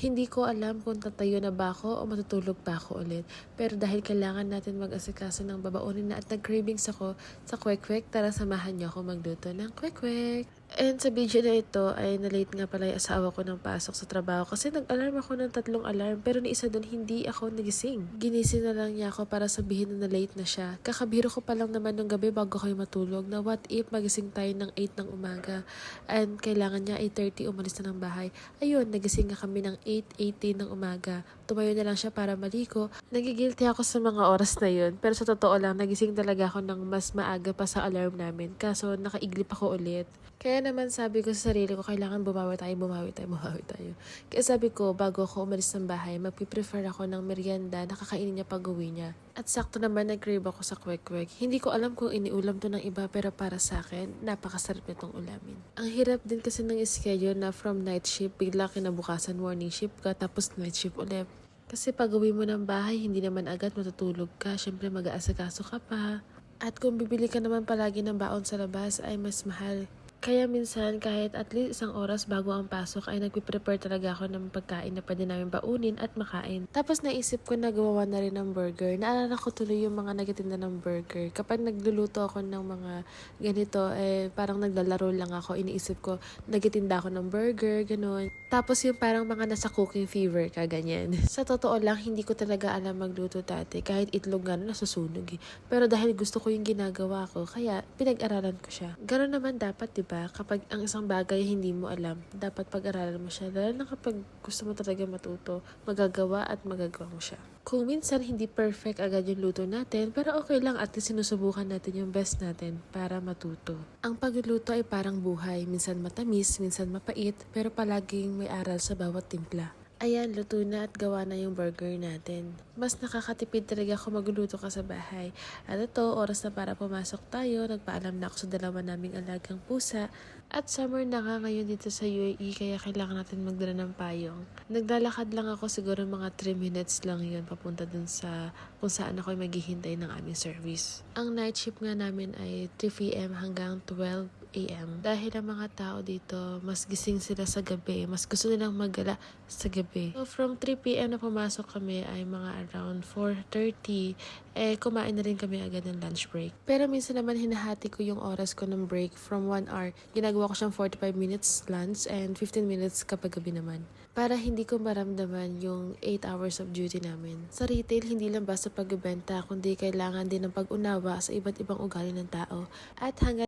Hindi ko alam kung tatayo na ba ako o matutulog pa ako ulit. Pero dahil kailangan natin mag-asikaso ng babaunin na at nag-cravings ako sa kwek-kwek, tara samahan niyo ako magluto ng kwek-kwek. And sa video na ito ay na-late nga pala yung asawa ko ng pasok sa trabaho kasi nag-alarm ako ng 3 alarm pero ni isa doon hindi ako nagising. Ginising na lang niya ako para sabihin na late na siya. Kakabiro ko pa lang naman ng gabi bago kayo matulog na what if magising tayo ng 8 ng umaga and kailangan niya 8:30 umalis na ng bahay. Ayun, nagising nga kami ng 8:18 ng umaga. Tumayo na lang siya para maligo. Nagigilty ako sa mga oras na yun pero sa totoo lang nagising talaga ako ng mas maaga pa sa alarm namin kaso nakaiglip ako ulit. Kaya naman sabi ko sa sarili ko, kailangan bumawi tayo. Kaya sabi ko, bago ako umalis ng bahay, magpiprefer ako ng merienda na kakainin niya pag uwi niya. At sakto naman nag-crave ako sa kwek-kwek. Hindi ko alam kung iniulam to ng iba pero para sa akin, napakasarap nitong ulamin. Ang hirap din kasi ng schedule na from night shift, bigla kinabukasan morning shift ka, tapos night shift ulit. Kasi pag uwi mo ng bahay, hindi naman agad matutulog ka. Siyempre mag-aasikaso ka pa. At kung bibili ka naman palagi ng baon sa labas ay mas mahal. Kaya minsan kahit at least 1 oras bago ang pasok ay nagpiprepare talaga ako ng pagkain na pwede namin baunin at makain. Tapos naisip ko na gawa na rin ng burger. Naalala ko tuloy yung mga nagtitinda ng burger. Kapag nagluluto ako ng mga ganito, parang naglalaro lang ako. Iniisip ko, nagtitinda ako ng burger, ganun. Tapos yung parang mga nasa cooking fever ka, ganyan. Sa totoo lang, hindi ko talaga alam magluto dati. Kahit itlog nga nasusunog eh. Pero dahil gusto ko yung ginagawa ko, kaya pinag-aralan ko siya. Ganun naman dapat, diba? Kapag ang isang bagay hindi mo alam, dapat pag-aralan mo siya. Lalo na kapag gusto mo talaga matuto, magagawa mo siya. Kung minsan hindi perfect agad yung luto natin, pero okay lang at least sinusubukan natin yung best natin para matuto. Ang pagluluto ay parang buhay, minsan matamis, minsan mapait, pero palaging may aral sa bawat timpla. Ayan, luto na at gawa na yung burger natin. Mas nakakatipid talaga kung magluluto ka sa bahay. At ito, oras na para pumasok tayo. Nagpaalam na ako sa 2 naming alagang pusa. At summer na nga ngayon dito sa UAE kaya kailangan natin magdala ng payong. Naglalakad lang ako siguro mga 3 minutes lang yun papunta dun sa kung saan ako maghihintay ng aming service. Ang night shift nga namin ay 3 p.m. hanggang 12 a.m. Dahil ang mga tao dito, mas gising sila sa gabi. Mas gusto nilang maggala sa gabi. So from 3 p.m. na pumasok kami ay mga around 4:30, kumain na rin kami agad ng lunch break. Pero minsan naman hinahati ko yung oras ko ng break from 1 hour. Ginagawa ko siyang 45 minutes lunch and 15 minutes kapag gabi naman. Para hindi ko maramdaman yung 8 hours of duty namin. Sa retail, hindi lang basta pagbebenta, kundi kailangan din ng pag-unawa sa iba't ibang ugali ng tao. At hanggang